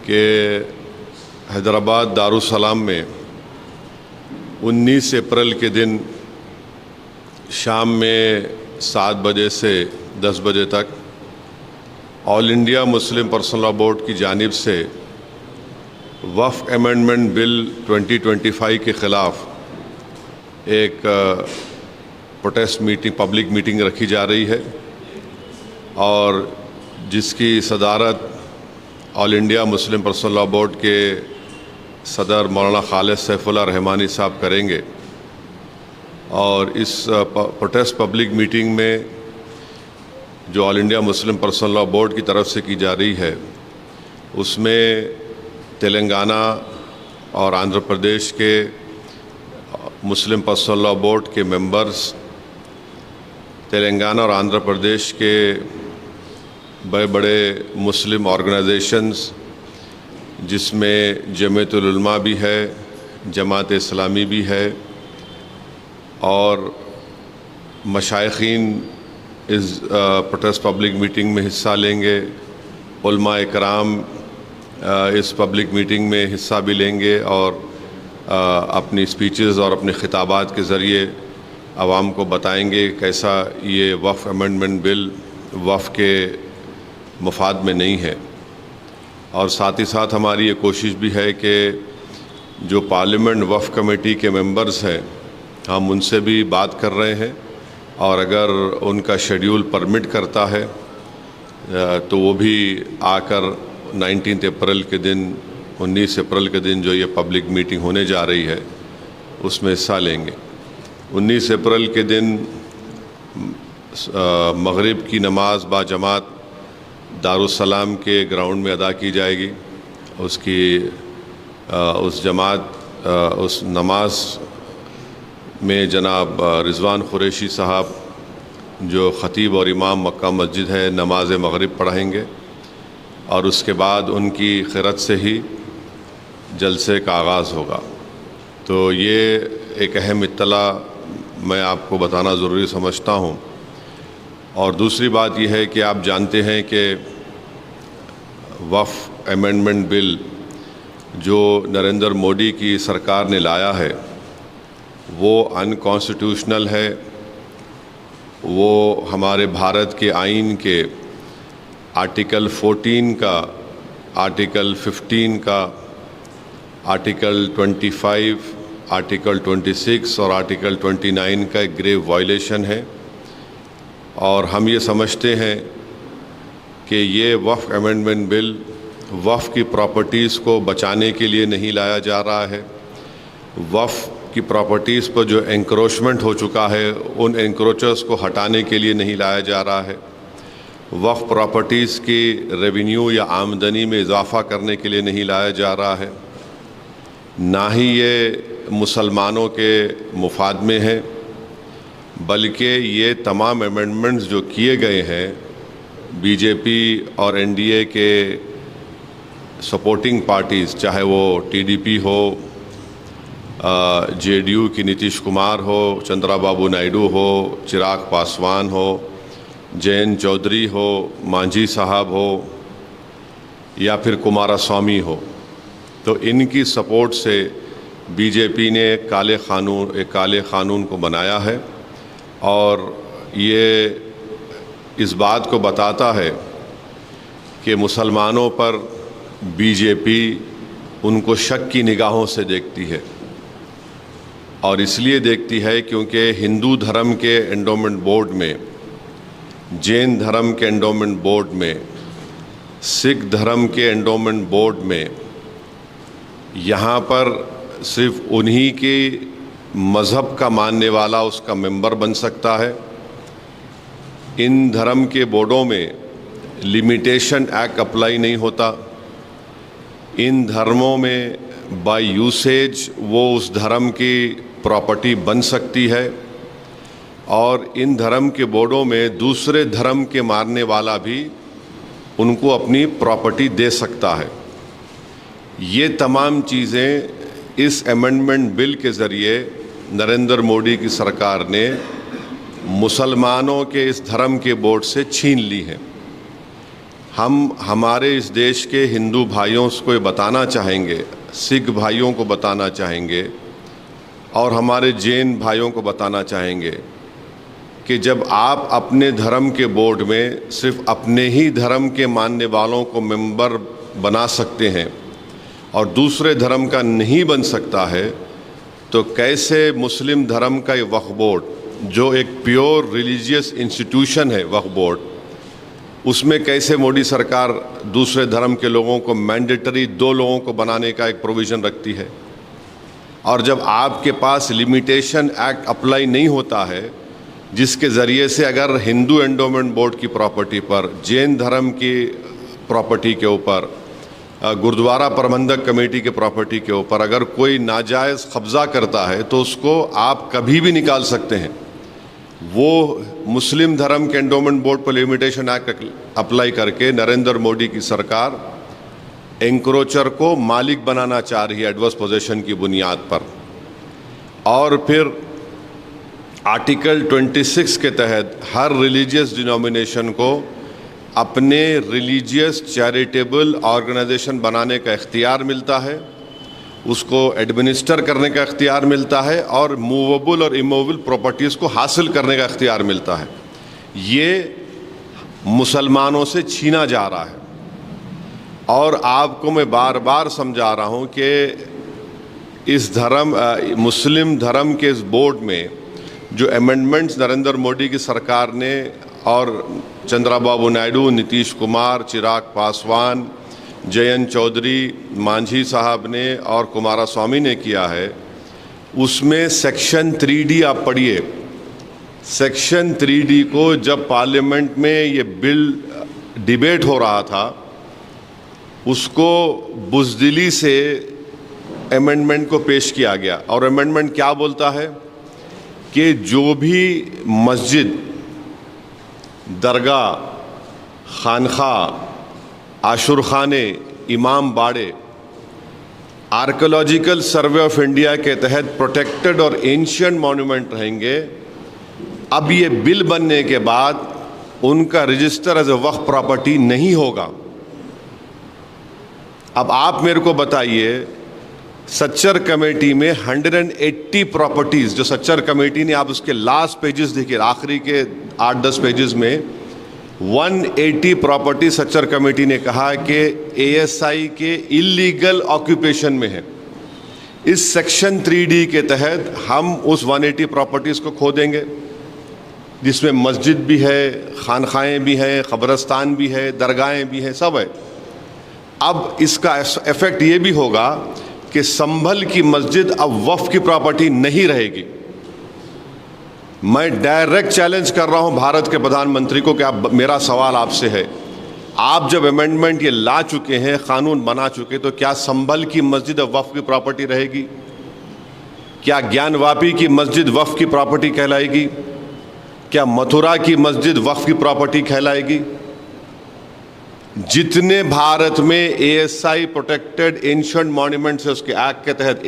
कि हैदराबाद दारुसलाम में 19 अप्रैल के दिन शाम में 7 बजे से 10 बजे तक all India Muslim personal law board की जानिब से वफ़ अमेंडमेंट बिल 2025 के ख़िलाफ़ एक प्रोटेस्ट मीटिंग, पब्लिक मीटिंग रखी जा रही है और जिसकी सदारत all India Muslim personal law board के सदर मौलाना खालिद सैफुल्लाह रहमानी साहब करेंगे। और इस प्रोटेस्ट पब्लिक मीटिंग में जो all India Muslim personal law board की तरफ से की जा रही है उसमें तेलंगाना और आंध्र प्रदेश के मुस्लिम पर्सनल लॉ बोर्ड के मेंबर्स, तेलंगाना और आंध्र प्रदेश के बड़े बड़े मुस्लिम ऑर्गेनाइजेशंस जिसमें जमीयतुल उलमा भी है, जमात इस्लामी भी है और मशाइखीन इस प्रोटेस्ट पब्लिक मीटिंग में हिस्सा लेंगे। उलमा इकराम इस पब्लिक मीटिंग में हिस्सा भी लेंगे और अपनी स्पीचेस और अपने खिताबात के ज़रिए आवाम को बताएंगे कैसा ये वफ़ अमेंडमेंट बिल वफ़ के मुफाद में नहीं है। और साथ ही साथ हमारी ये कोशिश भी है कि जो पार्लियामेंट वफ़ कमेटी के मेंबर्स हैं हम उनसे भी बात कर रहे हैं और अगर उनका शेड्यूल परमिट करता है तो वो भी आकर 19 अप्रैल के दिन 19 अप्रैल के दिन जो ये पब्लिक मीटिंग होने जा रही है उसमें हिस्सा लेंगे। 19 अप्रैल के दिन मगरिब की नमाज बाजमात दारुसलाम के ग्राउंड में अदा की जाएगी। उस जमात उस नमाज में जनाब रिजवान कुरैशी साहब जो ख़तीब और इमाम मक्का मस्जिद है नमाज मगरिब पढ़ाएंगे और उसके बाद उनकी क़िरत से ही जलसे का आगाज़ होगा। तो ये एक अहम इत्तला मैं आपको बताना ज़रूरी समझता हूँ। और दूसरी बात यह है कि आप जानते हैं कि वफ़ अमेंडमेंट बिल जो नरेंद्र मोदी की सरकार ने लाया है वो अनकॉन्स्टिट्यूशनल है। वो हमारे भारत के आइन के आर्टिकल 14 का, आर्टिकल 15 का, आर्टिकल 25, आर्टिकल 26 और आर्टिकल 29 का एक ग्रेव वायलेशन है। और हम ये समझते हैं कि ये वफ़ अमेंडमेंट बिल वफ़ की प्रॉपर्टीज़ को बचाने के लिए नहीं लाया जा रहा है। वफ़ की प्रॉपर्टीज़ पर जो एंक्रोचमेंट हो चुका है उन एंक्रोचर्स को हटाने के लिए नहीं लाया जा रहा है। वफ़ प्रॉपर्टीज़ की रेवेन्यू या आमदनी में इजाफ़ा करने के लिए नहीं लाया जा रहा है। ना ही ये मुसलमानों के मुफाद में है, बल्कि ये तमाम अमेंडमेंट्स जो किए गए हैं बीजेपी और एनडीए के सपोर्टिंग पार्टीज़, चाहे वो टीडीपी हो, जेडीयू की नीतीश कुमार हो, चंद्राबाबू नायडू हो, चिराग पासवान हो, जयंत चौधरी हो, मांझी साहब हो या फिर कुमारास्वामी हो, तो इनकी सपोर्ट से बीजेपी ने एक काले क़ानून को बनाया है। और ये इस बात को बताता है कि मुसलमानों पर बीजेपी उनको शक की निगाहों से देखती है। और इसलिए देखती है क्योंकि हिंदू धर्म के एंडोमेंट बोर्ड में, जैन धर्म के एंडोमेंट बोर्ड में, सिख धर्म के एंडोमेंट बोर्ड में यहाँ पर सिर्फ उन्हीं के मज़हब का मानने वाला उसका मेंबर बन सकता है। इन धर्म के बोर्डों में लिमिटेशन एक्ट अप्लाई नहीं होता। इन धर्मों में बाय यूसेज वो उस धर्म की प्रॉपर्टी बन सकती है और इन धर्म के बोर्डों में दूसरे धर्म के मानने वाला भी उनको अपनी प्रॉपर्टी दे सकता है। ये तमाम चीज़ें इस अमेंडमेंट बिल के ज़रिए नरेंद्र मोदी की सरकार ने मुसलमानों के इस धर्म के बोर्ड से छीन ली है। हम हमारे इस देश के हिंदू भाइयों को ये बताना चाहेंगे, सिख भाइयों को बताना चाहेंगे और हमारे जैन भाइयों को बताना चाहेंगे कि जब आप अपने धर्म के बोर्ड में सिर्फ अपने ही धर्म के मानने वालों को मेंबर बना सकते हैं और दूसरे धर्म का नहीं बन सकता है, तो कैसे मुस्लिम धर्म का ये वक्फ बोर्ड, जो एक प्योर रिलीजियस इंस्टीट्यूशन है वक्फ बोर्ड, उसमें कैसे मोदी सरकार दूसरे धर्म के लोगों को मैंडेटरी 2 लोगों को बनाने का एक प्रोविज़न रखती है। और जब आपके पास लिमिटेशन एक्ट अप्लाई नहीं होता है, जिसके ज़रिए से अगर हिंदू एंडोमेंट बोर्ड की प्रॉपर्टी पर, जैन धर्म की प्रॉपर्टी के ऊपर, गुरुद्वारा प्रबंधक कमेटी के प्रॉपर्टी के ऊपर अगर कोई नाजायज़ कब्ज़ा करता है तो उसको आप कभी भी निकाल सकते हैं। वो मुस्लिम धर्म के एंडोमेंट बोर्ड पर लिमिटेशन एक्ट अप्लाई करके नरेंद्र मोदी की सरकार एंक्रोचर को मालिक बनाना चाह रही है एडवर्स पोजेशन की बुनियाद पर। और फिर आर्टिकल 26 के तहत हर रिलीजियस डिनोमिनेशन को अपने रिलीजियस चैरिटेबल ऑर्गेनाइजेशन बनाने का इख्तियार मिलता है, उसको एडमिनिस्टर करने का इख्तियार मिलता है और मूवेबल और इमूवेबल प्रॉपर्टीज़ को हासिल करने का इख्तियार मिलता है। ये मुसलमानों से छीना जा रहा है। और आपको मैं बार बार समझा रहा हूँ कि इस मुस्लिम धर्म के इस बोर्ड में जो अमेंडमेंट्स नरेंद्र मोदी की सरकार ने और चंद्रबाबू नायडू, नीतीश कुमार, चिराग पासवान, जयंत चौधरी, मांझी साहब ने और कुमारस्वामी ने किया है, उसमें सेक्शन 3D आप पढ़िए। सेक्शन 3D को जब पार्लियामेंट में ये बिल डिबेट हो रहा था, उसको बुज़दिली से अमेंडमेंट को पेश किया गया। और अमेंडमेंट क्या बोलता है कि जो भी मस्जिद, दरगाह, खानखा, आशुरखाने, इमाम बाड़े आर्कियोलॉजिकल सर्वे ऑफ इंडिया के तहत प्रोटेक्टेड और एंशिएंट मॉन्यूमेंट रहेंगे, अब ये बिल बनने के बाद उनका register as a Waqf property नहीं होगा। अब आप मेरे को बताइए, सच्चर कमेटी में 180 प्रॉपर्टीज़ जो सच्चर कमेटी ने, आप उसके लास्ट पेजेस देखिए, आखिरी के 8-10 पेजेस में 180 प्रॉपर्टी सच्चर कमेटी ने कहा कि एएसआई के इलीगल ऑक्यूपेशन में है। इस सेक्शन 3D के तहत हम उस 180 प्रॉपर्टीज़ को खो देंगे, जिसमें मस्जिद भी है, खानखाएँ भी हैं, क़ब्रस्तान भी है, दरगाहें भी हैं, सब है। अब इसका इफ़ेक्ट ये भी होगा कि संभल की मस्जिद अब वक्फ की प्रॉपर्टी नहीं रहेगी। मैं डायरेक्ट चैलेंज कर रहा हूं भारत के प्रधानमंत्री को कि आप, मेरा सवाल आपसे है, आप जब अमेंडमेंट ये ला चुके हैं, कानून बना चुके, तो क्या संभल की मस्जिद अब वक्फ की प्रॉपर्टी रहेगी? क्या ज्ञानवापी की मस्जिद वक्फ की प्रॉपर्टी कहलाएगी? क्या मथुरा की मस्जिद वक्फ की प्रॉपर्टी कहलाएगी? जितने भारत में एएसआई प्रोटेक्टेड एंशिएंट मॉन्यूमेंट्स है, उसके एक्ट के तहत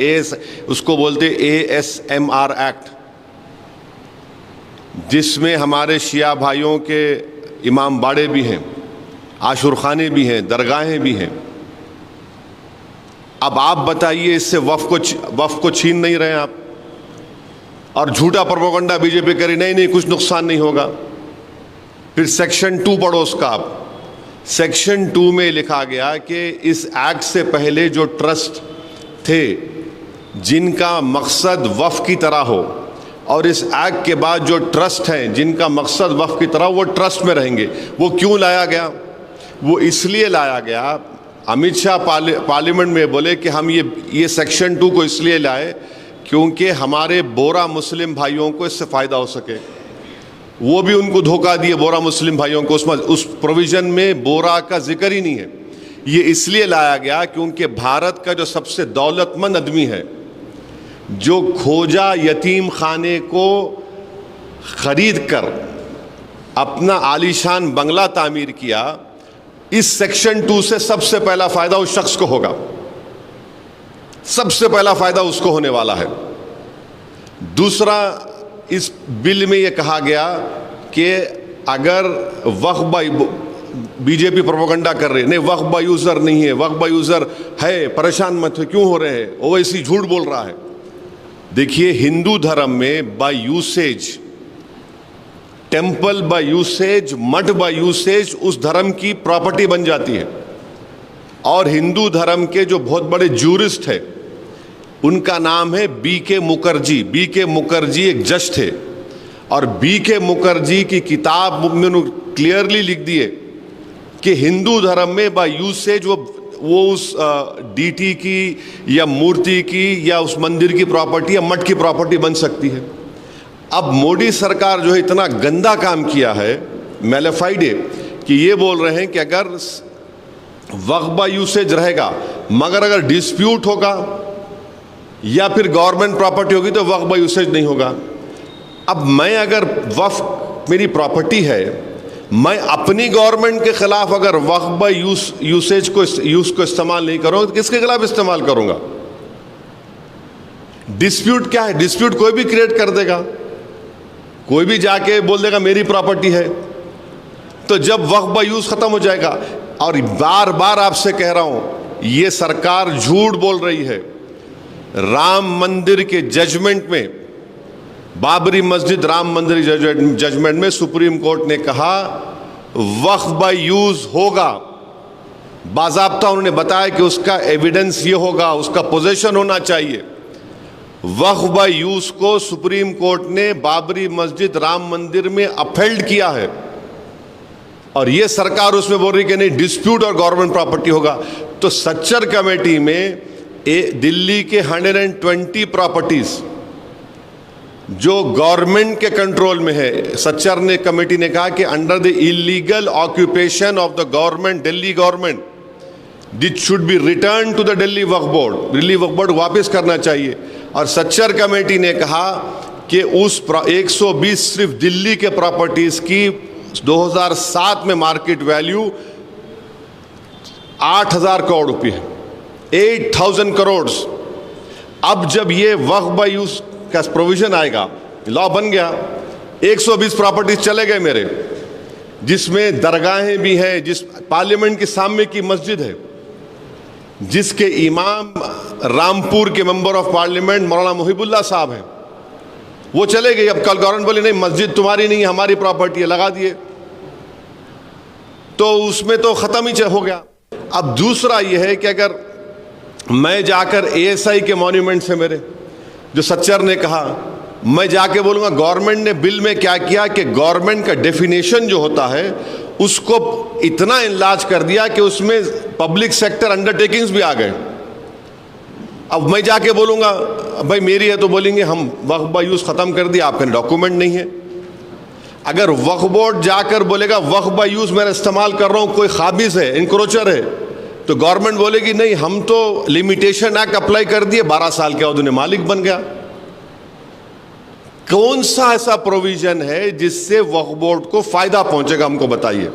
उसको बोलते ASMR एक्ट, जिसमें हमारे शिया भाइयों के इमाम बाड़े भी हैं, आशुरखाने भी हैं, दरगाहें भी हैं। अब आप बताइए, इससे वक्फ को छीन नहीं रहे आप? और झूठा प्रोपेगेंडा बीजेपी करी, नहीं कुछ नुकसान नहीं होगा। फिर सेक्शन 2 पढ़ो उसका आप। सेक्शन 2 में लिखा गया कि इस एक्ट से पहले जो ट्रस्ट थे जिनका मकसद वक्फ की तरह हो, और इस एक्ट के बाद जो ट्रस्ट हैं जिनका मकसद वक्फ की तरह, वो ट्रस्ट में रहेंगे। वो क्यों लाया गया? वो इसलिए लाया गया, अमित शाह पार्लियामेंट में बोले कि हम ये सेक्शन 2 को इसलिए लाए क्योंकि हमारे बोरा मुस्लिम भाइयों को इससे फ़ायदा हो सके। वो भी उनको धोखा दिए बोरा मुस्लिम भाइयों को, उस प्रोविज़न में बोरा का जिक्र ही नहीं है। ये इसलिए लाया गया क्योंकि भारत का जो सबसे दौलतमंद आदमी है, जो खोजा यतीम खाने को खरीद कर अपना आलीशान बंगला तामीर किया, इस सेक्शन 2 से सबसे पहला फ़ायदा उस शख्स को होगा, सबसे पहला फ़ायदा उसको होने वाला है। दूसरा, इस बिल में ये कहा गया कि अगर वक्फ बीजेपी प्रोपेगेंडा कर रही है, नहीं वक्फ बाय यूजर नहीं है, वक्फ बाय यूजर है, परेशान मत हो, क्यों हो रहे हैं, ओवैसी झूठ बोल रहा है। देखिए, हिंदू धर्म में by usage, temple by usage, math by usage उस धर्म की प्रॉपर्टी बन जाती है। और हिंदू धर्म के जो बहुत बड़े ज्यूरिस्ट है, उनका नाम है B.K. मुखर्जी। B.K. मुखर्जी एक जज थे, और B.K. मुखर्जी की किताब में उन्होंने क्लियरली लिख दिए कि हिंदू धर्म में बाय यूसेज वो उस डीटी की या मूर्ति की या उस मंदिर की प्रॉपर्टी या मठ की प्रॉपर्टी बन सकती है। अब मोदी सरकार जो है इतना गंदा काम किया है, मैलेफाइड है, कि ये बोल रहे हैं कि अगर वक्फ बाय यूसेज रहेगा, मगर अगर डिस्प्यूट होगा या फिर गवर्नमेंट प्रॉपर्टी होगी तो वक्फ बाय यूसेज नहीं होगा। अब मैं अगर वक्फ मेरी प्रॉपर्टी है, मैं अपनी गवर्नमेंट के खिलाफ अगर वक्फ बाय यूसेज को इस्तेमाल नहीं करूंगा तो किसके खिलाफ इस्तेमाल करूंगा? डिस्प्यूट क्या है? डिस्प्यूट कोई भी क्रिएट कर देगा, कोई भी जाके बोल देगा मेरी प्रॉपर्टी है, तो जब वक्फ बाय यूज खत्म हो जाएगा। और बार बार आपसे कह रहा हूं, ये सरकार झूठ बोल रही है। राम मंदिर के जजमेंट में, बाबरी मस्जिद राम मंदिर जजमेंट में सुप्रीम कोर्ट ने कहा वक्फ बाय यूज होगा, बाज़ाब्ता उन्होंने बताया कि उसका एविडेंस ये होगा, उसका पोजेशन होना चाहिए। वक्फ बाय यूज को सुप्रीम कोर्ट ने बाबरी मस्जिद राम मंदिर में अपहेल्ड किया है, और ये सरकार उसमें बोल रही कि नहीं डिस्प्यूट और गवर्नमेंट प्रॉपर्टी होगा। तो सच्चर कमेटी में दिल्ली के 120 प्रॉपर्टीज जो गवर्नमेंट के कंट्रोल में है, सच्चर ने कमेटी ने कहा कि under the illegal occupation of the government, Delhi government, it should be return to the Delhi Waqf board, Delhi Waqf board वापस करना चाहिए। और सच्चर कमेटी ने कहा कि उस 120 सिर्फ दिल्ली के प्रॉपर्टीज की 2007 में मार्केट वैल्यू 8,000 करोड़ रुपये है, 8,000 करोड़। अब जब ये वक्फ बाय यूज का प्रोविजन आएगा, लॉ बन गया, 120 प्रॉपर्टीज चले गए मेरे, जिसमें दरगाहें भी हैं, जिस पार्लियामेंट के सामने की मस्जिद है, जिसके इमाम रामपुर के मेंबर ऑफ पार्लियामेंट मौलाना मुहिबुल्लाह साहब हैं, वो चले गए। अब कल गवर्नमेंट बोले नहीं मस्जिद तुम्हारी नहीं, हमारी प्रॉपर्टी है, लगा दिए, तो उसमें तो खत्म ही हो गया। अब दूसरा यह है कि अगर मैं जाकर ASI के मॉन्यूमेंट से मेरे, जो सच्चर ने कहा, मैं जाके बोलूंगा गवर्नमेंट ने बिल में क्या किया कि गवर्नमेंट का डेफिनेशन जो होता है उसको इतना इनलार्ज कर दिया कि उसमें पब्लिक सेक्टर अंडरटेकिंग्स भी आ गए। अब मैं जाके बोलूंगा भाई मेरी है, तो बोलेंगे हम वक्फ बाय यूज खत्म कर दिया, आपका डॉक्यूमेंट नहीं है। अगर वक्फ बोर्ड जाकर बोलेगा वक्फ बाय यूज मैं इस्तेमाल कर रहा हूं, कोई खाबिज है, इंक्रोचर है, तो गवर्नमेंट बोलेगी नहीं हम तो लिमिटेशन एक्ट अप्लाई कर दिए, 12 साल के बाद उन्हें मालिक बन गया। कौन सा ऐसा प्रोविजन है जिससे वक्फ बोर्ड को फायदा पहुंचेगा, हमको बताइए।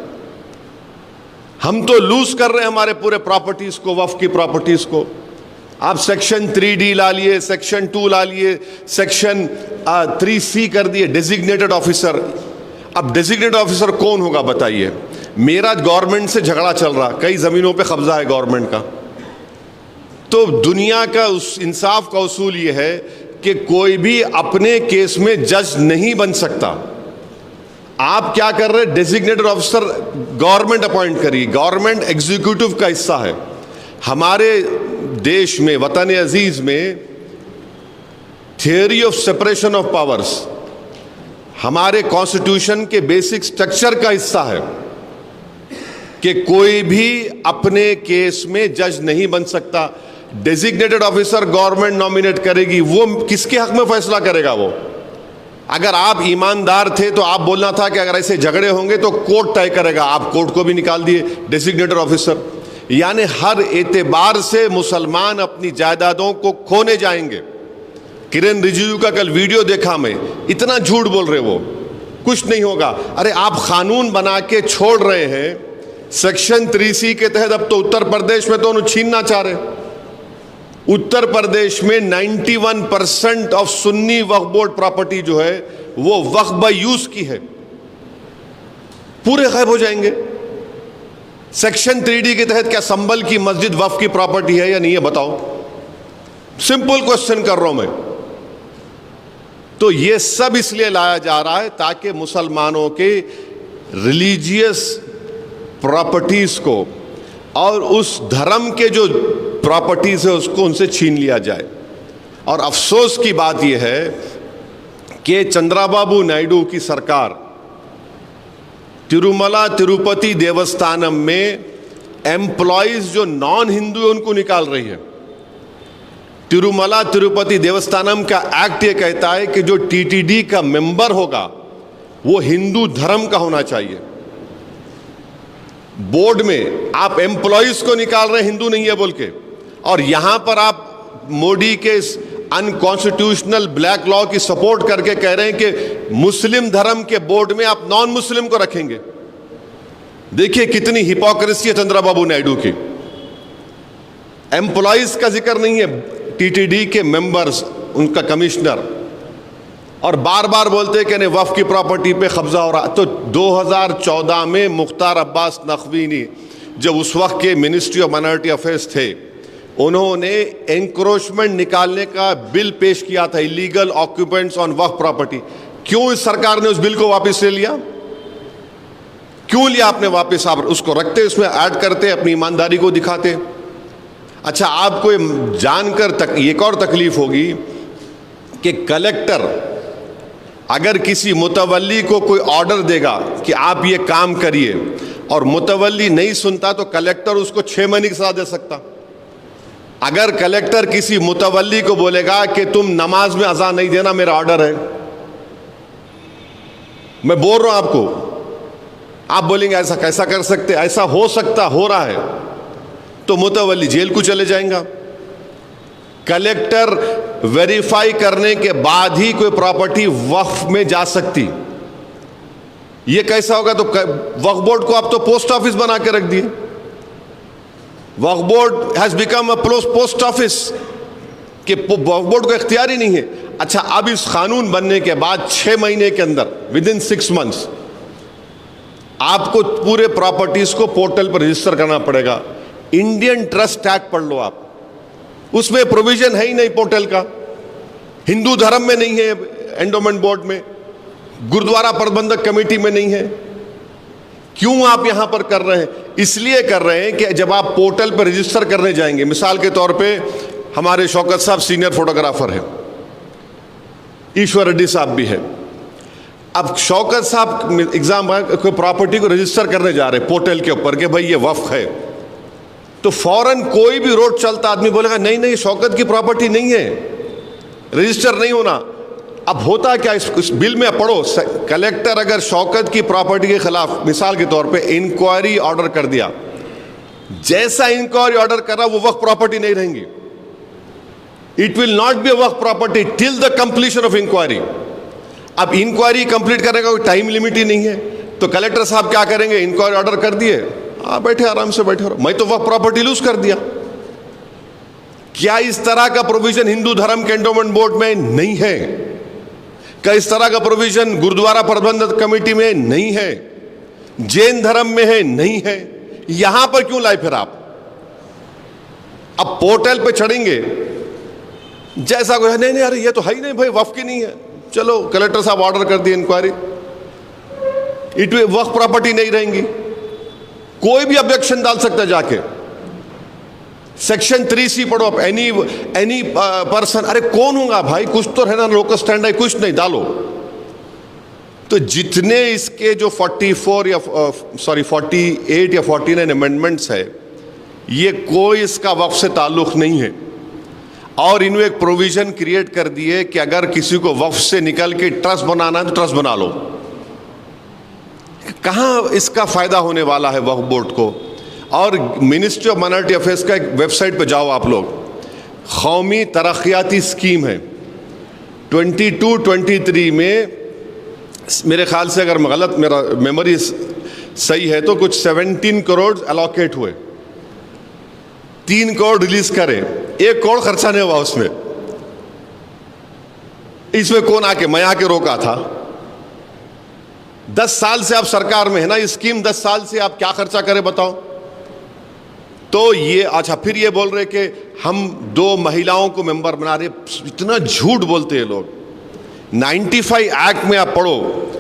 हम तो लूज कर रहे हैं हमारे पूरे प्रॉपर्टीज को, वक्फ की प्रॉपर्टीज को। आप सेक्शन 3D ला लिए, सेक्शन 2 ला लिए, सेक्शन 3C कर दिए, डेजिग्नेटेड ऑफिसर। अब डेजिग्नेटेड ऑफिसर कौन होगा बताइए? मेरा गवर्नमेंट से झगड़ा चल रहा, कई जमीनों पे कब्जा है गवर्नमेंट का, तो दुनिया का उस इंसाफ का उसूल ये है कि कोई भी अपने केस में जज नहीं बन सकता। आप क्या कर रहे हैं? डेजिग्नेटेड ऑफिसर गवर्नमेंट अपॉइंट करिए, गवर्नमेंट एग्जीक्यूटिव का हिस्सा है। हमारे देश में, वतन अजीज में, theory of separation of powers हमारे कॉन्स्टिट्यूशन के बेसिक स्ट्रक्चर का हिस्सा है कि कोई भी अपने केस में जज नहीं बन सकता। डेजिग्नेटेड ऑफिसर गवर्नमेंट नॉमिनेट करेगी, वो किसके हक में फैसला करेगा? वो अगर आप ईमानदार थे तो आप बोलना था कि अगर ऐसे झगड़े होंगे तो कोर्ट तय करेगा, आप कोर्ट को भी निकाल दिए डेजिग्नेटेड ऑफिसर। यानी हर एतबार से मुसलमान अपनी जायदादों को खोने जाएंगे। किरण रिजिजू का कल वीडियो देखा मैं, इतना झूठ बोल रहे वो, कुछ नहीं होगा। अरे आप कानून बना के छोड़ रहे हैं सेक्शन 3C के तहत। अब तो उत्तर प्रदेश में तो उन्हें छीनना चाह रहे। उत्तर प्रदेश में 91% of Sunni Waqf board property जो है वो वक्फ बाय यूज की है, पूरे गायब हो जाएंगे। सेक्शन 3D के तहत क्या संभल की मस्जिद वक्फ की प्रॉपर्टी है या नहीं है, बताओ। सिंपल क्वेश्चन कर रहा हूं मैं। तो ये सब इसलिए लाया जा रहा है ताकि मुसलमानों के रिलीजियस प्रॉपर्टीज को और उस धर्म के जो प्रॉपर्टीज है उसको उनसे छीन लिया जाए। और अफसोस की बात यह है कि चंद्राबाबू नायडू की सरकार तिरुमला तिरुपति देवस्थानम में एम्प्लॉयज जो नॉन हिंदू है उनको निकाल रही है। तिरुमला तिरुपति देवस्थानम का एक्ट ये कहता है कि जो टीटीडी का मेंबर होगा वो हिंदू धर्म का होना चाहिए। बोर्ड में आप एम्प्लॉयज को निकाल रहे हैं हिंदू नहीं है बोल के, और यहां पर आप मोदी के अनकॉन्स्टिट्यूशनल ब्लैक लॉ की सपोर्ट करके कह रहे हैं कि मुस्लिम धर्म के बोर्ड में आप नॉन मुस्लिम को रखेंगे। देखिए कितनी हिपोक्रेसी है चंद्रबाबू नायडू की। एम्प्लॉयज का जिक्र नहीं है, टीटीडी के मेंबर्स, उनका कमिश्नर, और बार बार बोलते हैं कि नहीं वक्फ की प्रॉपर्टी पे कब्जा हो रहा। तो 2014 में मुख्तार अब्बास नकवी ने, जब उस वक्त के मिनिस्ट्री ऑफ माइनॉरिटी अफेयर्स थे, उन्होंने एंक्रोचमेंट निकालने का बिल पेश किया था, illegal occupants on Waqf property. क्यों इस सरकार ने उस बिल को वापस ले लिया? क्यों लिया आपने वापस? आप उसको रखते, उसमें ऐड करते, अपनी ईमानदारी को दिखाते। अच्छा, आपको जानकर एक और तकलीफ होगी कि कलेक्टर अगर किसी मुतवल्ली को कोई ऑर्डर देगा कि आप ये काम करिए और मुतवल्ली नहीं सुनता तो कलेक्टर उसको 6 महीने की सजा दे सकता। अगर कलेक्टर किसी मुतवल्ली को बोलेगा कि तुम नमाज में अज़ान नहीं देना, मेरा ऑर्डर है, मैं बोल रहा हूं आपको, आप बोलेंगे ऐसा कैसा कर सकते, ऐसा हो सकता, हो रहा है, तो मुतवल्ली जेल को चले जाएगा। कलेक्टर वेरीफाई करने के बाद ही कोई प्रॉपर्टी वक्फ में जा सकती। ये कैसा होगा? तो वक्फ बोर्ड को आप तो पोस्ट ऑफिस बना के रख दिए। वक्फ board has become a post office, कि वक्फ बोर्ड को इख्तियार ही नहीं है। अच्छा, अब इस कानून बनने के बाद 6 महीने के अंदर, विद इन 6 मंथ्स, आपको पूरे प्रॉपर्टीज को पोर्टल पर रजिस्टर करना पड़ेगा। इंडियन ट्रस्ट एक्ट पढ़ लो आप, उसमें प्रोविजन है ही नहीं पोर्टल का। हिंदू धर्म में नहीं है, एंडोमेंट बोर्ड में, गुरुद्वारा प्रबंधक कमेटी में नहीं है। क्यों आप यहां पर कर रहे हैं? इसलिए कर रहे हैं कि जब आप पोर्टल पर रजिस्टर करने जाएंगे, मिसाल के तौर पे हमारे शौकत साहब सीनियर फोटोग्राफर हैं, ईश्वर रेड्डी साहब भी है। अब शौकत साहब एग्जाम कोई प्रॉपर्टी को रजिस्टर करने जा रहे हैं पोर्टल के ऊपर कि भाई ये वक्फ है, तो फौरन कोई भी रोड चलता आदमी बोलेगा नहीं नहीं शौकत की प्रॉपर्टी नहीं है, रजिस्टर नहीं होना। अब होता क्या, इस बिल में पढ़ो, कलेक्टर अगर शौकत की प्रॉपर्टी के खिलाफ मिसाल के तौर पे इंक्वायरी ऑर्डर कर दिया, जैसा इंक्वायरी ऑर्डर कर रहा वो वक्फ प्रॉपर्टी नहीं रहेंगी। It will not be a Waqf property till the completion of enquiry. अब इंक्वायरी कंप्लीट करने का कोई टाइम लिमिट ही नहीं है, तो कलेक्टर साहब क्या करेंगे? इंक्वायरी ऑर्डर कर दिए, बैठे आराम से बैठे रहो, मैं तो वक्फ प्रॉपर्टी लूज कर दिया। क्या इस तरह का प्रोविजन हिंदू धर्म के एंडोमेंट बोर्ड में नहीं है? क्या इस तरह का प्रोविजन गुरुद्वारा प्रबंधक कमेटी में नहीं है? जैन धर्म में है? नहीं है। यहां पर क्यों लाए फिर आप? अब पोर्टल पे चढ़ेंगे, जैसा कोई नहीं नहीं अरे ये तो है ही नहीं भाई, वक्फ की नहीं है, चलो कलेक्टर साहब ऑर्डर कर दिए इंक्वायरी, इट वक्फ प्रॉपर्टी नहीं रहेंगी। कोई भी ऑब्जेक्शन डाल सकता है जाके। सेक्शन 3C पढ़ो आप, एनी पर्सन, अरे कौन होगा भाई, कुछ तो है ना, लोकल स्टैंड है, कुछ नहीं, डालो। तो जितने इसके जो 48 या 49 अमेंडमेंट्स है, ये कोई इसका वक्फ से ताल्लुक नहीं है। और इन्होंने एक प्रोविजन क्रिएट कर दिए कि अगर किसी को वक्फ से निकल के ट्रस्ट बनाना है तो ट्रस्ट बना लो। कहाँ इसका फायदा होने वाला है वक्फ बोर्ड को? और मिनिस्ट्री ऑफ माइनॉरिटी अफेयर्स का एक वेबसाइट पे जाओ आप लोग, कौमी तरक्याती स्कीम है 22-23 में, मेरे ख्याल से अगर गलत मेरा मेमोरी सही है तो कुछ 17 करोड़ अलॉकेट हुए, 3 करोड़ रिलीज करें, 1 करोड़ खर्चा नहीं हुआ उसमें। इसमें कौन आके, मैं आके रोका था। 10 साल से आप सरकार में है ना, ये स्कीम 10 साल से आप क्या खर्चा करें बताओ? तो ये अच्छा फिर ये बोल रहे कि हम 2 महिलाओं को मेंबर बना रहे। इतना झूठ बोलते हैं लोग। 95 एक्ट में आप पढ़ो,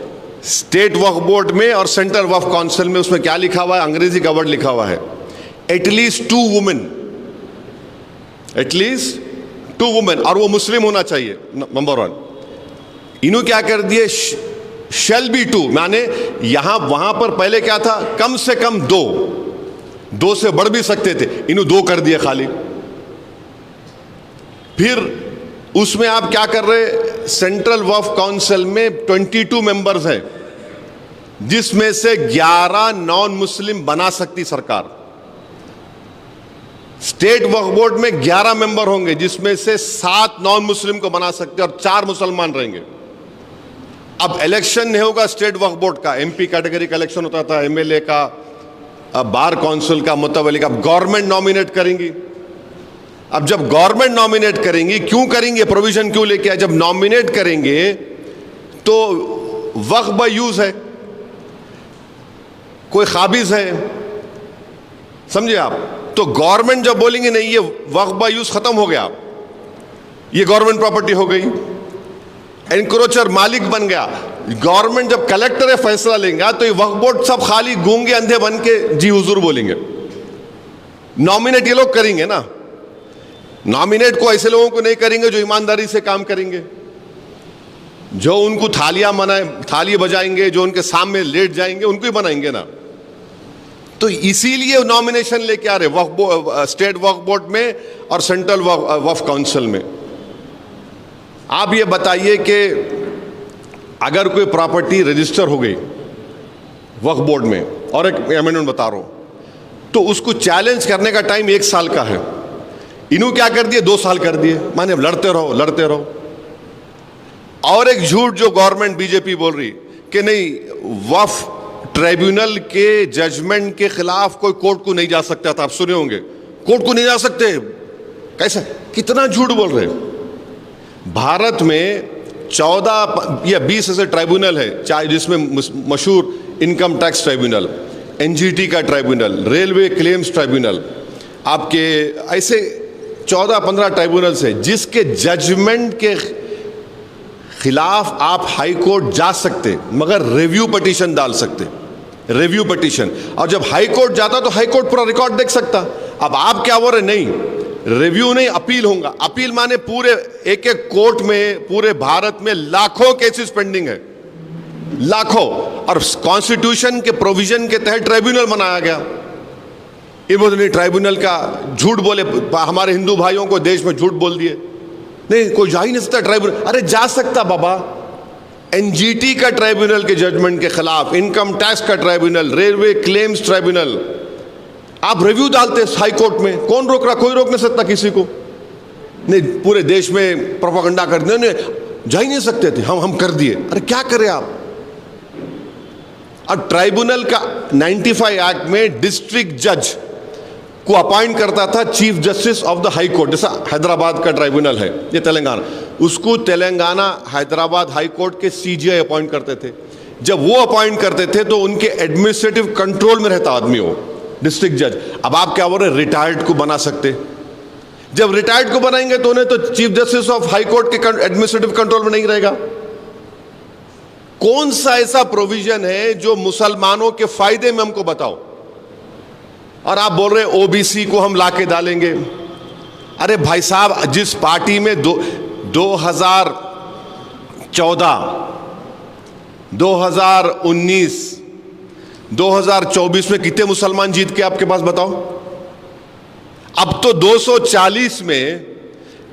स्टेट वक्फ बोर्ड में और सेंट्रल वक्फ काउंसिल में, उसमें क्या लिखा हुआ है, अंग्रेजी का वर्ड लिखा हुआ है, एटलीस्ट 2 वुमेन, एटलीस्ट 2 वुमेन, और वो मुस्लिम होना चाहिए, नंबर 1। इन्हों क्या कर दिए, शैल बी 2, माने यहां वहां पर पहले क्या था, कम से कम 2 से बढ़ भी सकते थे, इन्हों 2 कर दिए खाली। फिर उसमें आप क्या कर रहे, सेंट्रल वक्फ काउंसिल में 22 मेंबर्स हैं, जिसमें से 11 नॉन मुस्लिम बना सकती सरकार। स्टेट वक्फ बोर्ड में 11 मेंबर होंगे, जिसमें से 7 नॉन मुस्लिम को बना सकते और 4 मुसलमान रहेंगे। अब इलेक्शन नहीं होगा स्टेट वक्फ बोर्ड का, एमपी कैटेगरी का इलेक्शन होता था, एमएलए का, बार काउंसिल का, मुतवल्ली का, गवर्नमेंट नॉमिनेट करेंगी। अब जब गवर्नमेंट नॉमिनेट करेंगी, क्यों करेंगे, प्रोविजन क्यों लेके आए, जब नॉमिनेट करेंगे तो वक्फ बाय यूज है, कोई काबिज है, समझे आप। तो गवर्नमेंट जब बोलेंगे नहीं ये वक्फ बाय यूज खत्म हो गया, ये गवर्नमेंट प्रॉपर्टी हो गई, एनक्रोचर मालिक बन गया, गवर्नमेंट जब कलेक्टर फैसला लेंगे तो ये वक्फ बोर्ड सब खाली गूंगे अंधे बन के जी हुजूर बोलेंगे। नॉमिनेट ये लोग करेंगे ना, नॉमिनेट को ऐसे लोगों को नहीं करेंगे जो ईमानदारी से काम करेंगे, जो उनको थाली बजाएंगे, जो उनके सामने लेट जाएंगे, उनको ही बनाएंगे ना। तो इसीलिए नॉमिनेशन लेके आ रहे स्टेट वक्फ बोर्ड में और सेंट्रल वक्फ काउंसिल में। आप ये बताइए कि अगर कोई प्रॉपर्टी रजिस्टर हो गई वक्फ बोर्ड में, और एक अमेंडमेंट बता रहा हूं, तो उसको चैलेंज करने का टाइम 1 साल का है, इन्हों क्या कर दिए 2 साल कर दिए, माने लड़ते रहो। और एक झूठ जो गवर्नमेंट बीजेपी बोल रही कि नहीं वक्फ ट्राइब्यूनल के जजमेंट के खिलाफ कोई कोर्ट को नहीं जा सकता था, आप सुने होंगे, कोर्ट को नहीं जा सकते, कैसे, कितना झूठ बोल रहे। भारत में 14 या 20 ऐसे ट्राइब्यूनल है, चाहे जिसमें मशहूर इनकम टैक्स ट्राइब्यूनल, एनजीटी का ट्राइब्यूनल, रेलवे क्लेम्स ट्राइब्यूनल, आपके ऐसे 14-15 ट्राइब्यूनल्स है, जिसके जजमेंट के खिलाफ आप हाई कोर्ट जा सकते, मगर रिव्यू पिटीशन डाल सकते, रिव्यू पिटीशन। और जब हाई कोर्ट जाता तो हाई कोर्ट पूरा रिकॉर्ड देख सकता। अब आप क्या बोल रहे, नहीं रिव्यू नहीं, अपील होगा। अपील माने पूरे एक कोर्ट में पूरे भारत में लाखों केसेस पेंडिंग है, लाखों, और कॉन्स्टिट्यूशन के प्रोविजन के तहत ट्राइब्यूनल बनाया गया। ये बोलते नहीं ट्राइब्यूनल का झूठ बोले, हमारे हिंदू भाइयों को देश में झूठ बोल दिए, नहीं कोई जा ही नहीं सकता ट्राइब्यूनल। अरे जा सकता बाबा, एनजीटी का ट्राइब्यूनल के जजमेंट के खिलाफ, इनकम टैक्स का ट्राइब्यूनल, रेलवे क्लेम्स ट्राइब्यूनल, आप रिव्यू डालते हाई कोर्ट में, कौन रोक रहा, कोई रोक नहीं सकता किसी को। नहीं पूरे देश में प्रोपेगेंडा कर दिया, नहीं जा ही नहीं सकते थे, हम कर दिए। अरे क्या करें आप। अब ट्राइब्यूनल का 95 एक्ट में डिस्ट्रिक्ट जज को अपॉइंट करता था chief justice of the high court, जैसा हैदराबाद का ट्राइब्यूनल है, ये तेलंगाना, उसको तेलंगाना हैदराबाद हाई कोर्ट के सीजीआई अपॉइंट करते थे। जब वो अपॉइंट करते थे तो उनके एडमिनिस्ट्रेटिव कंट्रोल में रहता आदमी हो, डिस्ट्रिक्ट जज। अब आप क्या बोल रहे, रिटायर्ड को बना सकते, जब रिटायर्ड को बनाएंगे तो उन्हें तो chief justice of high court के एडमिनिस्ट्रेटिव कंट्रोल में नहीं रहेगा। कौन सा ऐसा प्रोविजन है जो मुसलमानों के फायदे में, हमको बताओ। और आप बोल रहे ओबीसी को हम लाके डालेंगे। अरे भाई साहब, जिस पार्टी में 2014, 2019, 2024 में कितने मुसलमान जीत के आपके पास बताओ। अब तो 240 में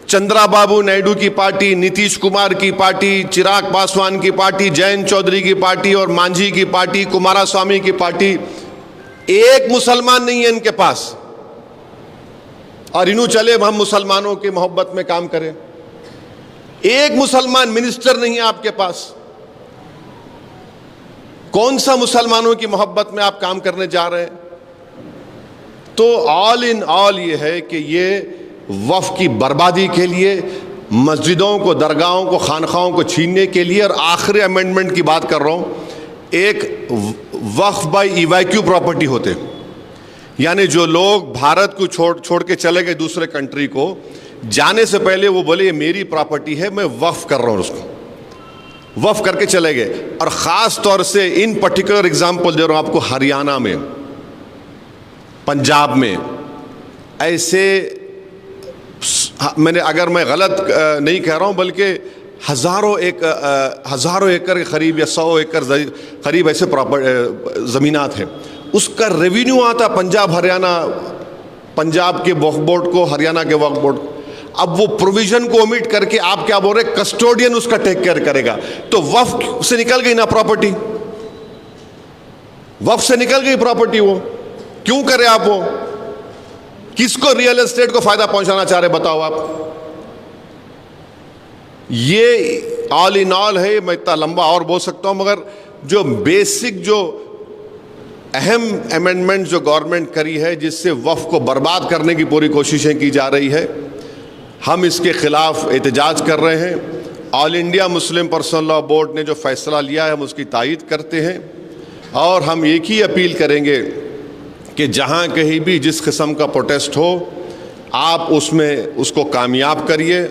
चंद्राबाबू नायडू की पार्टी, नीतीश कुमार की पार्टी, चिराग पासवान की पार्टी, जयंत चौधरी की पार्टी और मांझी की पार्टी, कुमारस्वामी की पार्टी, एक मुसलमान नहीं है इनके पास। और इन्हों चले हम मुसलमानों की मोहब्बत में काम करें, एक मुसलमान मिनिस्टर नहीं है आपके पास। कौन सा मुसलमानों की मोहब्बत में आप काम करने जा रहे हैं। तो ऑल इन ऑल ये है कि ये वक्फ की बर्बादी के लिए, मस्जिदों को, दरगाहों को, खानखाओं को छीनने के लिए। और आखिरी अमेंडमेंट की बात कर रहा हूं, एक वक्फ बाय इवैक्यू प्रॉपर्टी होते, यानी जो लोग भारत को छोड़ के चले गए दूसरे कंट्री को, जाने से पहले वो बोले ये मेरी प्रॉपर्टी है, मैं वक्फ कर रहा हूं उसको, वक्फ करके चले गए। और ख़ास तौर से इन पर्टिकुलर एग्जाम्पल दे रहा हूं आपको, हरियाणा में, पंजाब में ऐसे, मैंने, अगर मैं गलत नहीं कह रहा हूं, बल्कि हज़ारों एकड़ के करीब या 100 एकड़ करीब ऐसे ज़मीनात हैं, उसका रेवेन्यू आता पंजाब हरियाणा, पंजाब के वक्फ बोर्ड को, हरियाणा के वक्फ बोर्ड को। अब वो प्रोविजन को ओमिट करके आप क्या बोल रहे, कस्टोडियन उसका टेक केयर करेगा, तो वक्फ से निकल गई ना प्रॉपर्टी, वक्फ से निकल गई प्रॉपर्टी। वो क्यों करे आप? वो किसको रियल एस्टेट को फायदा पहुंचाना चाह रहे बताओ आप? ये ऑल इन ऑल है। मैं इतना लंबा और बोल सकता हूं, मगर जो बेसिक, जो अहम अमेंडमेंट जो गवर्नमेंट करी है, जिससे वक्फ को बर्बाद करने की पूरी कोशिशें की जा रही है, हम इसके खिलाफ एहतजाज कर रहे हैं। All India Muslim personal law board ने जो फैसला लिया है, हम उसकी तायीद करते हैं, और हम एक ही अपील करेंगे कि जहां कहीं भी जिस किस्म का प्रोटेस्ट हो, आप उसमें उसको कामयाब करिए,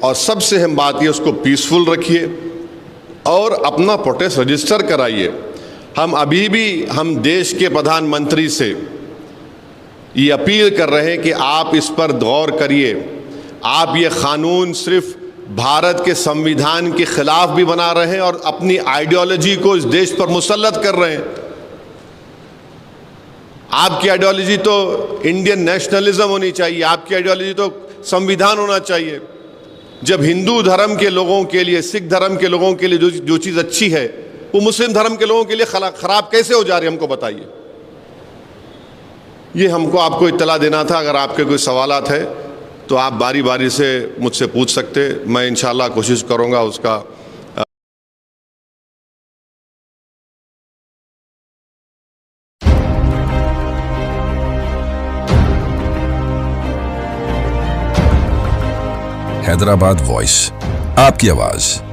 और सबसे अहम बात ये, उसको पीसफुल रखिए और अपना प्रोटेस्ट रजिस्टर कराइए। हम अभी भी हम देश के प्रधानमंत्री से ये अपील कर रहे हैं कि आप इस पर गौर करिए। आप ये कानून सिर्फ भारत के संविधान के खिलाफ भी बना रहे हैं और अपनी आइडियोलॉजी को इस देश पर मुसल्लत कर रहे हैं। आपकी आइडियोलॉजी तो इंडियन नेशनलिज्म होनी चाहिए, आपकी आइडियोलॉजी तो संविधान होना चाहिए। जब हिंदू धर्म के लोगों के लिए, सिख धर्म के लोगों के लिए जो चीज़ अच्छी है, वो मुस्लिम धर्म के लोगों के लिए खराब कैसे हो जा रही है, हमको बताइए। ये हमको आपको इत्तला देना था। अगर आपके कोई सवालात है तो आप बारी बारी से मुझसे पूछ सकते, मैं इंशाल्लाह कोशिश करूँगा उसका। हैदराबाद वॉइस, आपकी आवाज।